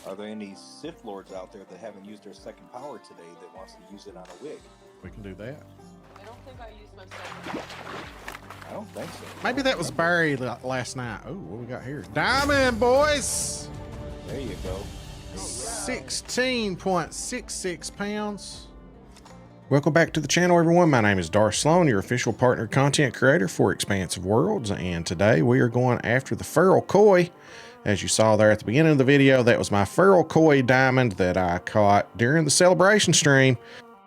Are there any Sith Lords out there that haven't used their second power today that wants to use it on a wig? We can do that. I don't think I used my second. I don't think so. Maybe that was Barry last night. Oh, what we got here? Diamond, boys! There you go. 16.66 pounds. Welcome back to the channel, everyone. My name is Darth Slone, your official partner content creator for Expansive Worlds, and today we are going after the Feral Koi. As you saw there at the beginning of the video, that was my Feral Koi diamond that I caught during the celebration stream.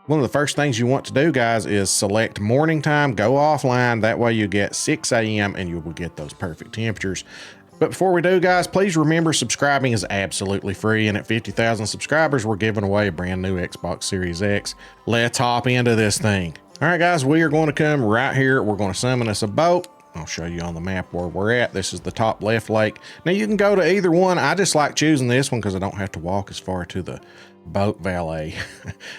One of the first things you want to do, guys, is select morning time, go offline. That way you get 6 a.m. and you will get those perfect temperatures. But before we do, guys, please remember subscribing is absolutely free, and at 50,000 subscribers, we're giving away a brand new Xbox Series X. Let's hop into this thing. All right, guys, we are going to come right here. We're going to summon us a boat. I'll show you on the map where we're at. This is the top left lake. Now, you can go to either one. I just like choosing this one because I don't have to walk as far to the boat valet.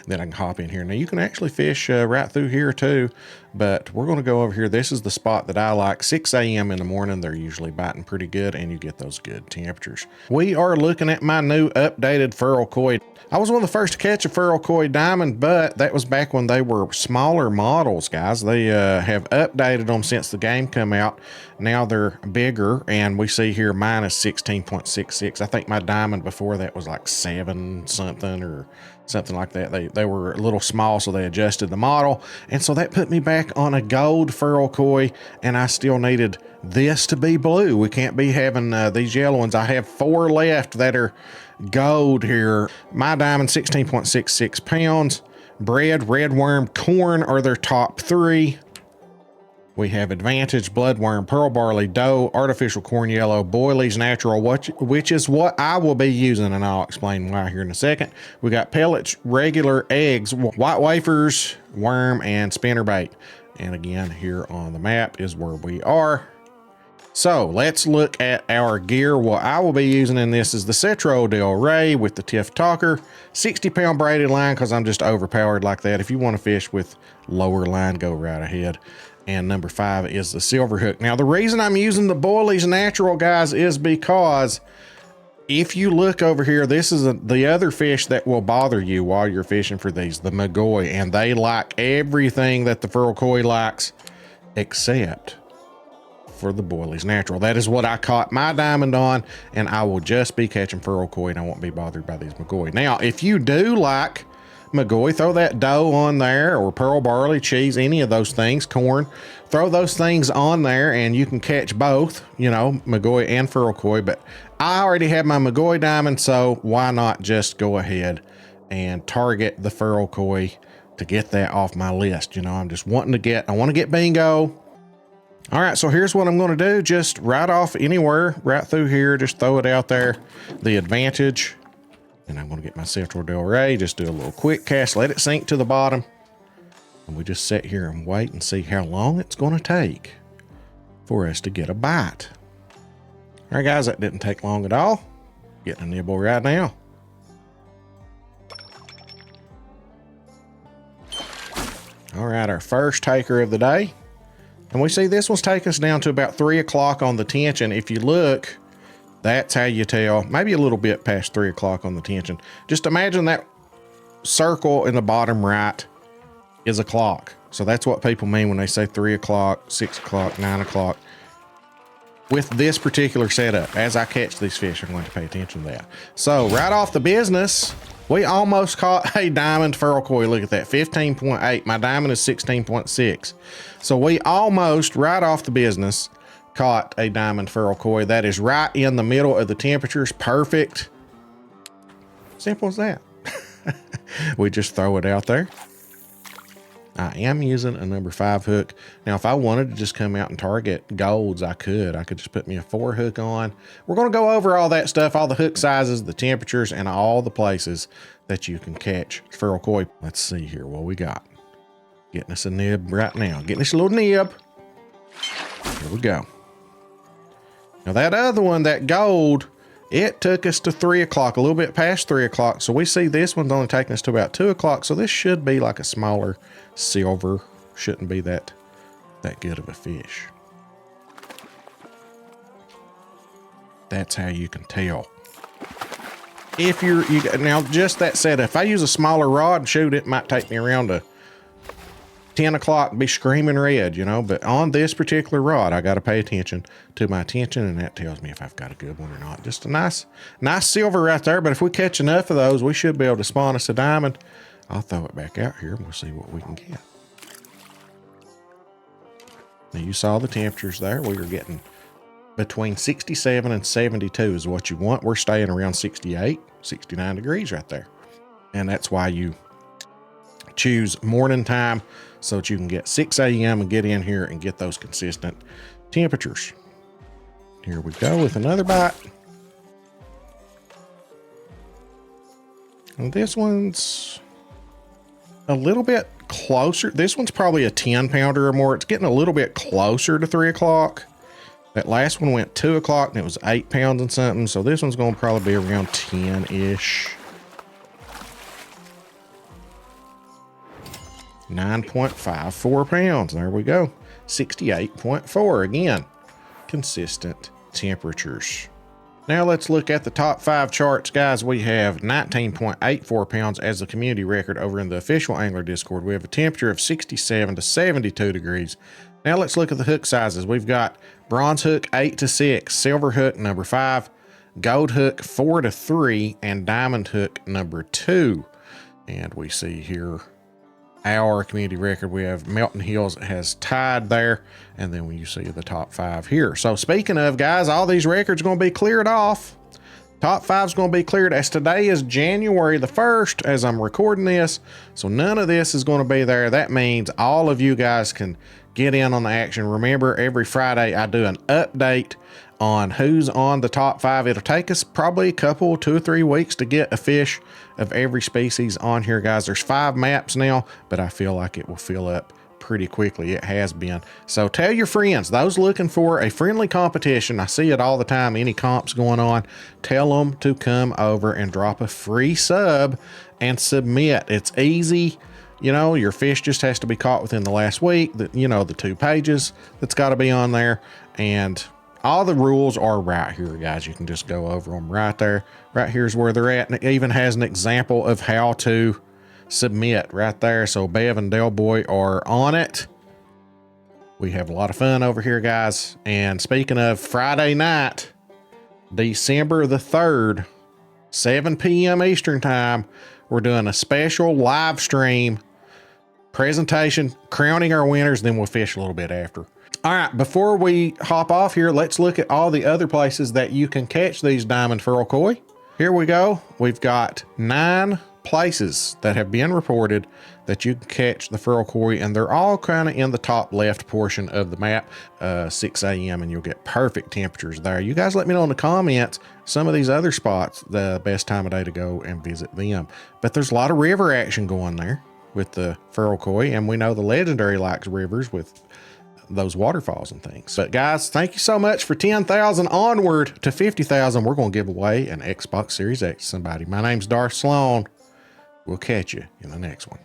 Then I can hop in here. Now, you can actually fish right through here too, but we're going to go over here. This is the spot that I like. 6 a.m. in the morning, they're usually biting pretty good, and you get those good temperatures. We are looking at my new updated Feral Koi. I was one of the first to catch a Feral Koi diamond, but that was back when they were smaller models, guys. They have updated them since the game come out. Now they're bigger, and we see here mine is 16.66. I think my diamond before that was like 7 something or something like that. They were a little small, so they adjusted the model, and so that put me back on a gold Feral Koi, and I still needed this to be blue. We can't be having these yellow ones. I have 4 left that are gold here. My diamond, 16.66 pounds. Bread, red worm, corn are their top 3. We have Advantage, Bloodworm, Pearl Barley, Dough, Artificial Corn Yellow, Boilies Natural, which is what I will be using, and I'll explain why here in a second. We got Pellets, Regular, Eggs, White Wafers, Worm, and Spinnerbait. And again, here on the map is where we are. So let's look at our gear. What I will be using in this is the Cetro Del Rey with the Tiff Talker, 60-pound braided line because I'm just overpowered like that. If you want to fish with lower line, go right ahead. And number 5 is the Silver Hook. Now, the reason I'm using the Boilies Natural, guys, is because if you look over here, this is the other fish that will bother you while you're fishing for these, the Magoi, and they like everything that the Feral Koi likes except for the Boilies Natural. That is what I caught my diamond on, and I will just be catching Feral Koi, and I won't be bothered by these Magoi. Now, if you do like Magoi, throw that dough on there, or pearl barley, cheese, any of those things, corn, throw those things on there and you can catch both, you know, Magoi and Feral Koi. But I already have my Magoi diamond, so why not just go ahead and target the Feral Koi to get that off my list? You know, I'm just wanting to get, I want to get bingo. All right, so here's what I'm going to do. Just right off anywhere, right through here, just throw it out there, the Advantage. And I'm going to get my Cetro Del Rey, just do a little quick cast, let it sink to the bottom. And we just sit here and wait and see how long it's going to take for us to get a bite. All right, guys, that didn't take long at all. Getting a nibble right now. All right, our first taker of the day. And we see this one's taking us down to about 3 o'clock on the tension. If you look, that's how you tell, maybe a little bit past 3 o'clock on the tension. Just imagine that circle in the bottom right is a clock. So that's what people mean when they say 3 o'clock, 6 o'clock, 9 o'clock. With this particular setup, as I catch these fish, I'm going to pay attention to that. So right off the business, we almost caught a diamond Feral Koi. Look at that, 15.8. My diamond is 16.6. So we almost, right off the business, caught a diamond Feral Koi. That is right in the middle of the temperatures. Perfect. Simple as that. We just throw it out there. I am using a number 5 hook. Now, if I wanted to just come out and target golds, I could. I could just put me a 4 hook on. We're going to go over all that stuff, all the hook sizes, the temperatures, and all the places that you can catch Feral Koi. Let's see here what we got. Getting us a nib right now. Getting us a little nib. Here we go. Now that other one, that gold, it took us to 3 o'clock, a little bit past 3 o'clock. So we see this one's only taking us to about 2 o'clock. So this should be like a smaller silver. Shouldn't be that good of a fish. That's how you can tell. if you now just that said, if I use a smaller rod and shoot, it might take me around to 10 o'clock and be screaming red, you know, but on this particular rod, I got to pay attention to my tension, and that tells me if I've got a good one or not. Just a nice silver right there. But if we catch enough of those, we should be able to spawn us a diamond. I'll throw it back out here and we'll see what we can get. Now you saw the temperatures there. We are getting between 67 and 72 is what you want. We're staying around 68, 69 degrees right there. And that's why you choose morning time, so that you can get 6 a.m. and get in here and get those consistent temperatures. Here we go with another bite. And this one's a little bit closer. This one's probably a 10 pounder or more. It's getting a little bit closer to 3 o'clock. That last one went 2 o'clock and it was 8 pounds and something. So this one's going to probably be around 10-ish. 9.54 pounds. There we go. 68.4. Again, consistent temperatures. Now let's look at the top 5 charts, guys. We have 19.84 pounds as the community record over in the official angler Discord. We have a temperature of 67 to 72 degrees. Now let's look at the hook sizes. We've got bronze hook 8 to 6, silver hook number 5, gold hook 4 to 3, and diamond hook number 2. And we see here our community record. We have Melton Hills has tied there, and then when you see the top 5 here. So speaking of, guys, all these records are going to be cleared off. Top 5 is going to be cleared as today is January the 1st as I'm recording this. So none of this is going to be there. That means all of you guys can get in on the action. Remember, every Friday I do an update on who's on the top 5. It'll take us probably a couple, 2 or 3 weeks to get a fish of every species on here, guys. There's 5 maps now, but I feel like it will fill up pretty quickly. It has been. So tell your friends, those looking for a friendly competition. I see it all the time. Any comps going on, tell them to come over and drop a free sub and submit. It's easy. You know, your fish just has to be caught within the last week. You know, the 2 pages that's got to be on there, and all the rules are right here, guys. You can just go over them right there. Right here's where they're at. And it even has an example of how to submit right there. So Bev and Del Boy are on it. We have a lot of fun over here, guys. And speaking of Friday night, December the 3rd, 7 p.m. Eastern time, we're doing a special live stream presentation, crowning our winners. Then we'll fish a little bit after. All right, before we hop off here, let's look at all the other places that you can catch these diamond feral koi. Here we go. We've got 9 places that have been reported that you can catch the feral koi, and they're all kind of in the top left portion of the map, 6 a.m., and you'll get perfect temperatures there. You guys let me know in the comments some of these other spots, the best time of day to go and visit them. But there's a lot of river action going there with the feral koi, and we know the legendary likes rivers with those waterfalls and things. But guys, thank you so much for 10,000 onward to 50,000. We're going to give away an Xbox Series X to somebody. My name's Darth Slone. We'll catch you in the next one.